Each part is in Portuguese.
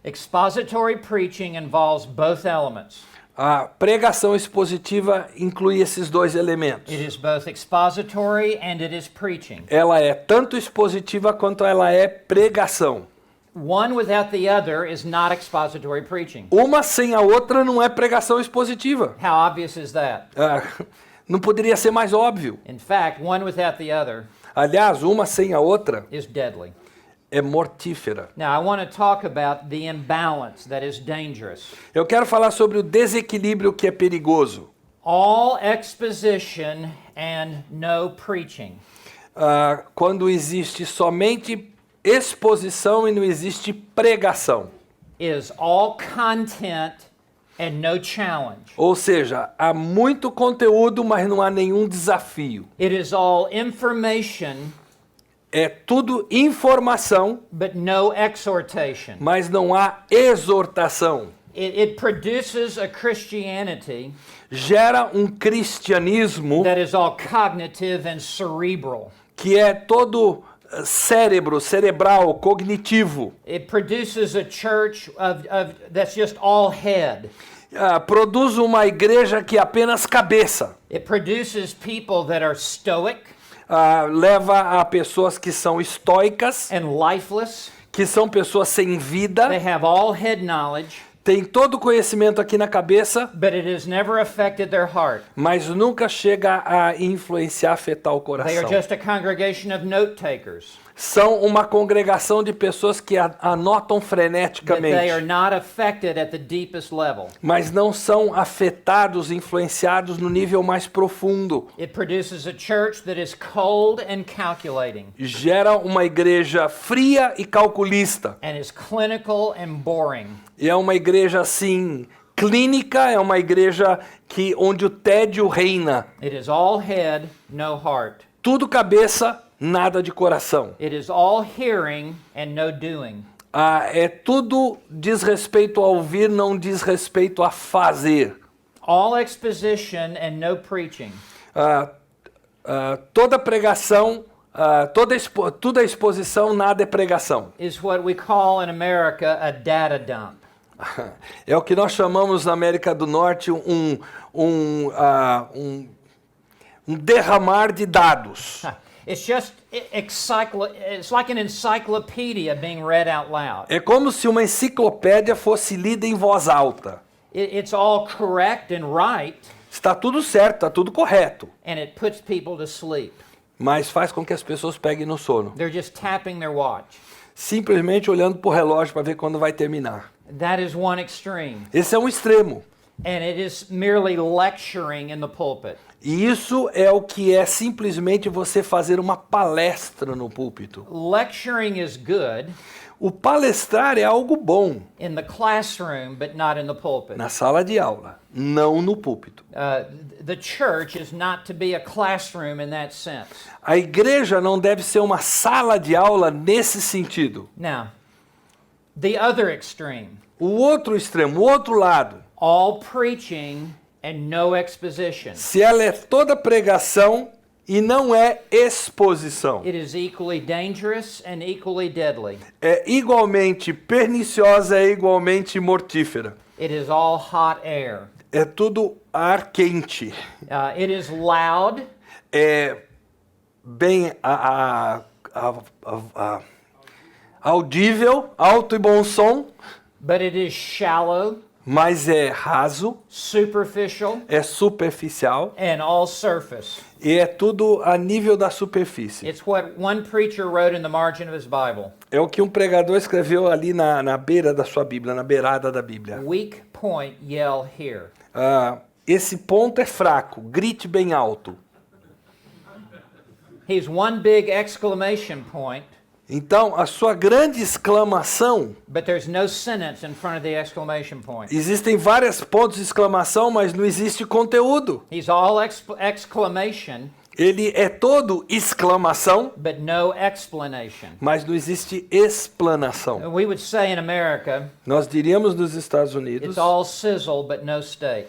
Expository preaching involves both elements. A pregação expositiva inclui esses dois elementos. It is both expository and it is preaching. Ela é tanto expositiva quanto ela é pregação. One without the other is not expository preaching. Uma sem a outra não é pregação expositiva. How obvious is that? Não poderia ser mais óbvio. In fact, one without the other Aliás, uma sem a outra is deadly. é mortífera. Now, I want to talk about the imbalance that is dangerous. Eu quero falar sobre o desequilíbrio que é perigoso. All exposition and no preaching. Quando existe somente exposição e não existe pregação. Is all content and no challenge. Ou seja, há muito conteúdo, mas não há nenhum desafio. It is all information É tudo informação, but no exhortation. mas não há exortação. It produces a Christianity Gera um cristianismo that is all cognitive and cerebral. que é todo cerebral, cognitivo. It produces a church that's just all head. Produz uma igreja que é apenas cabeça. It produces people that are stoic Leva a pessoas que são estoicas, and lifeless. que são pessoas sem vida, They have all head knowledge, tem todo o conhecimento aqui na cabeça, but it has never affected their heart. mas nunca chega a influenciar, afetar o They coração. are just a congregation of note takers. São uma congregação de pessoas que anotam But they are freneticamente, not affected at the deepest level. mas não são afetados, influenciados no nível mais profundo. It produces a church that is cold and calculating Gera uma igreja fria e calculista. and is clinical and boring. E é uma igreja assim, clínica, é uma igreja onde o tédio reina. It is all head, no heart. Tudo cabeça, nada de coração. It is all hearing and no doing. É tudo diz respeito a ouvir, não diz respeito a fazer. All exposition and no preaching. Toda pregação, toda exposição, nada é pregação. Is what we call in America a data dump. É o que nós chamamos na América do Norte um derramar de dados. It's just it's like an encyclopedia being read out loud. É como se uma enciclopédia fosse lida em voz alta. It's all correct and right, Está tudo certo, está tudo correto, and it puts people to sleep. mas faz com que as pessoas peguem no sono. They're just tapping their watch. Simplesmente olhando para o relógio para ver quando vai terminar. That is one extreme. Esse é um extremo. And it is merely lecturing in the pulpit. E isso é o que é simplesmente você fazer uma palestra no púlpito. Lecturing is good O palestrar é algo bom in the classroom, but not in the pulpit. na sala de aula, não no púlpito. The church is not to be a classroom in that sense. A igreja não deve ser uma sala de aula nesse sentido. Now, the other extreme, O outro extremo, o outro lado, all preaching and no exposition. se ela é toda pregação e não é exposição, It is equally dangerous and equally deadly. é igualmente perniciosa, é igualmente mortífera. It is all hot air. É tudo ar quente. It is loud. É bem audível, alto e bom som, But it is shallow, mas é raso, superficial, é superficial and all surface. e é tudo a nível da superfície. It's what one preacher wrote in the margin of his Bible. É o que um pregador escreveu ali na beira da sua Bíblia, na beirada da Bíblia. Weak point, yell here. Esse ponto é fraco, grite bem alto. He's one big exclamation point, Então, a sua grande exclamação, but there's no sentence in front of the exclamation point. existem vários pontos de exclamação, mas não existe conteúdo. He's all exclamation, Ele é todo exclamação, but no explanation. mas não existe explanação. We would say in America, Nós diríamos nos Estados it's Unidos, all sizzle, but no steak.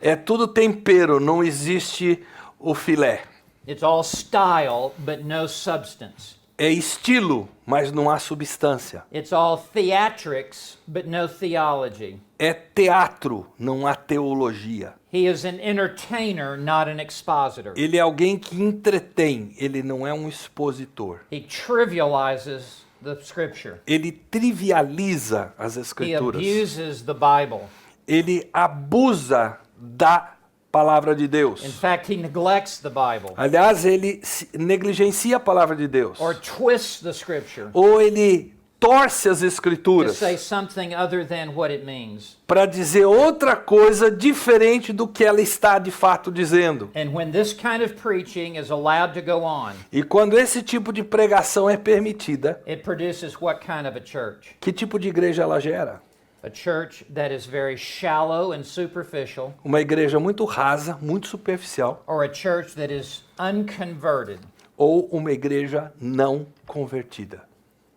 é tudo tempero, não existe o filé. It's all style, but no substance. É estilo, mas não há substância. It's all theatrics, but no theology. É teatro, não há teologia. He is an entertainer, not an expositor. Ele é alguém que entretém, ele não é um expositor. He trivializes the scripture. Ele trivializa as He escrituras. abuses the Bible. Ele abusa da palavra de Deus. In fact, he neglects the Bible Aliás, ele negligencia a palavra de Deus. or twists the scripture Ou ele torce as to escrituras say something other than what it means. para dizer outra coisa diferente do que ela está de fato dizendo. And when this kind of preaching is allowed to go on, E quando esse tipo de pregação é permitida, it produces what kind of a church? que tipo de igreja ela gera? A church that is very shallow and superficial, Uma igreja muito rasa, muito superficial, or a church that is unconverted. ou uma igreja não convertida.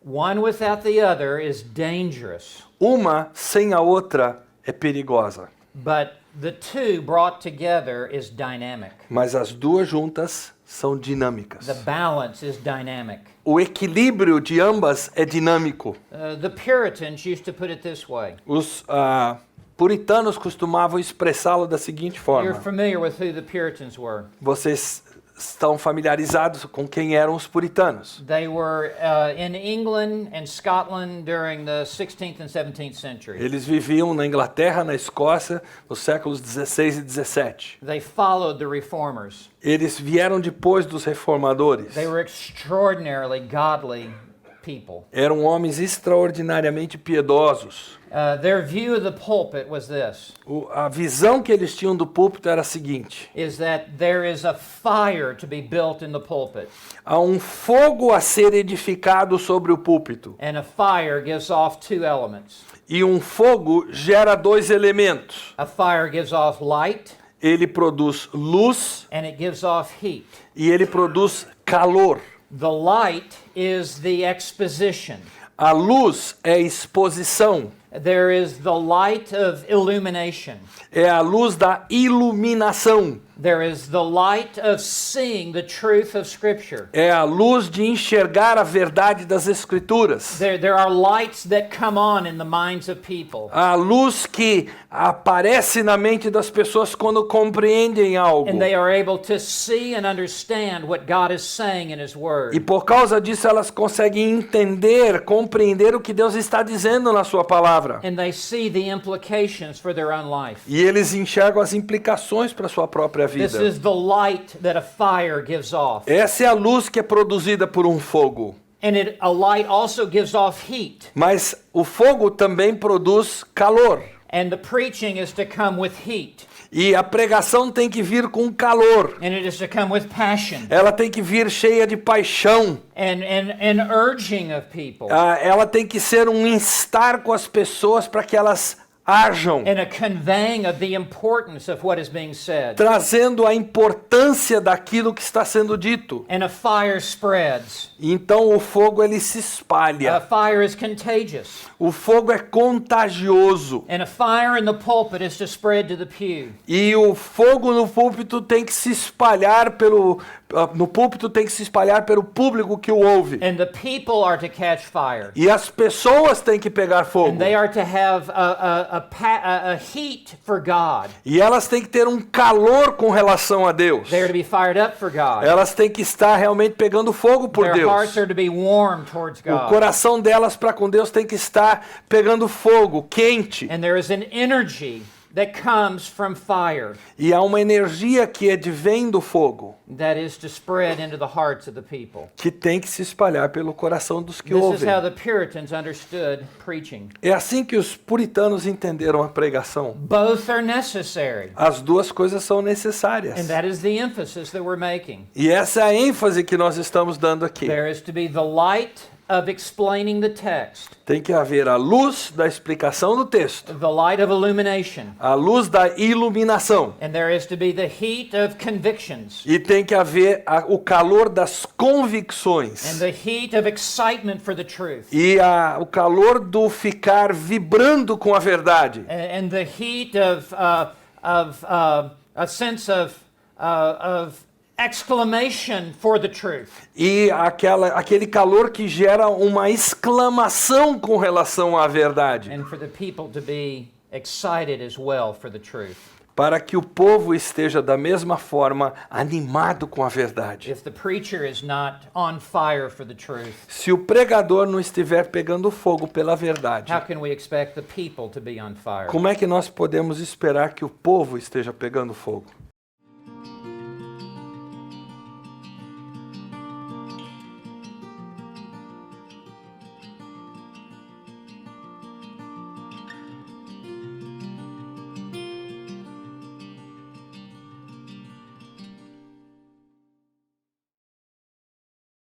One without the other is dangerous, Uma sem a outra é perigosa, but the two brought together is dynamic. mas as duas juntas são dinâmicas. The balance is dynamic. O equilíbrio de ambas é dinâmico. The Puritans used to put it this way. Os puritanos costumavam expressá-lo da seguinte You're forma. familiar with who the Puritans were. Vocês estão familiarizados com quem eram os puritanos. They were in England and Scotland during the 16th and 17th century. Eles viviam na Inglaterra, na Escócia, nos séculos 16 e 17. They followed the reformers. Eles vieram depois dos reformadores. They were extraordinarily godly people. Eram homens extraordinariamente piedosos. Their view of the pulpit was this, A visão que eles tinham do púlpito era a seguinte: is that there is a fire to be built in the pulpit, há um fogo a ser edificado sobre o púlpito. and a fire gives off two elements. E um fogo gera dois elementos. A fire gives off light, Ele produz luz and it gives off heat. e ele produz calor. The light is the exposition. A luz é exposição, There is the light of illumination. é a luz da iluminação, There is the light of seeing the truth of Scripture. é a luz de enxergar a verdade das Escrituras. There are lights that come on in the minds of people. A luz que aparece na mente das pessoas quando compreendem algo. And they are able to see and understand what God is saying in His E Word. por causa disso elas conseguem entender, compreender o que Deus está dizendo na sua palavra. And they see the implications for their own life. E eles enxergam as implicações para a sua própria This vida. is the light that a fire gives off. Essa é a luz que é produzida por um fogo. And a light also gives off heat. Mas o fogo também produz calor. And the preaching is to come with heat. E a pregação tem que vir com calor. And it is to come with passion Ela tem que vir cheia de paixão. and urging of people. Ela tem que ser um instar com as pessoas para que elas ajam, And a conveying of the importance of what is being said. trazendo a importância daquilo que está sendo dito. And a fire spreads. E então o fogo ele se A espalha. fire is contagious. O fogo é contagioso. And a fire in the pulpit is to spread to the pew. E o fogo no púlpito tem que se espalhar no púlpito tem que se espalhar pelo público que o ouve. And the people are to catch fire. E as pessoas têm que pegar fogo. And they are to have a heat for God. E elas têm que ter um calor com relação a Deus. They are to be fired up for God. Elas têm que estar realmente pegando fogo por Their Deus. hearts are to be warm towards O God. coração delas para com Deus tem que estar pegando fogo, quente. And there is an energy that comes from fire E há uma energia que vem do fogo, that is to spread into the hearts of the people. que tem que se espalhar pelo coração dos que This is ouvem. how the Puritans understood preaching. É assim que os puritanos entenderam a pregação. Both are necessary. As duas coisas são necessárias. And that is the emphasis that we're making. E essa é a ênfase que nós estamos dando aqui. There is to be the light of explaining the text, Tem que haver a luz da explicação do texto, the light of illumination, a luz da iluminação. and there is to be the heat of convictions, E tem que haver o calor das and convicções. the heat of excitement for the truth, E o calor do ficar vibrando com a verdade. and the heat of a sense of exclamation for the truth. E aquele calor que gera uma exclamação com relação à verdade. And for the people to be excited as well for the truth. Para que o povo esteja da mesma forma animado com a verdade. If the preacher is not on fire for the truth, Se o pregador não estiver pegando fogo pela verdade, how can we expect the people to be on fire? como é que nós podemos esperar que o povo esteja pegando fogo?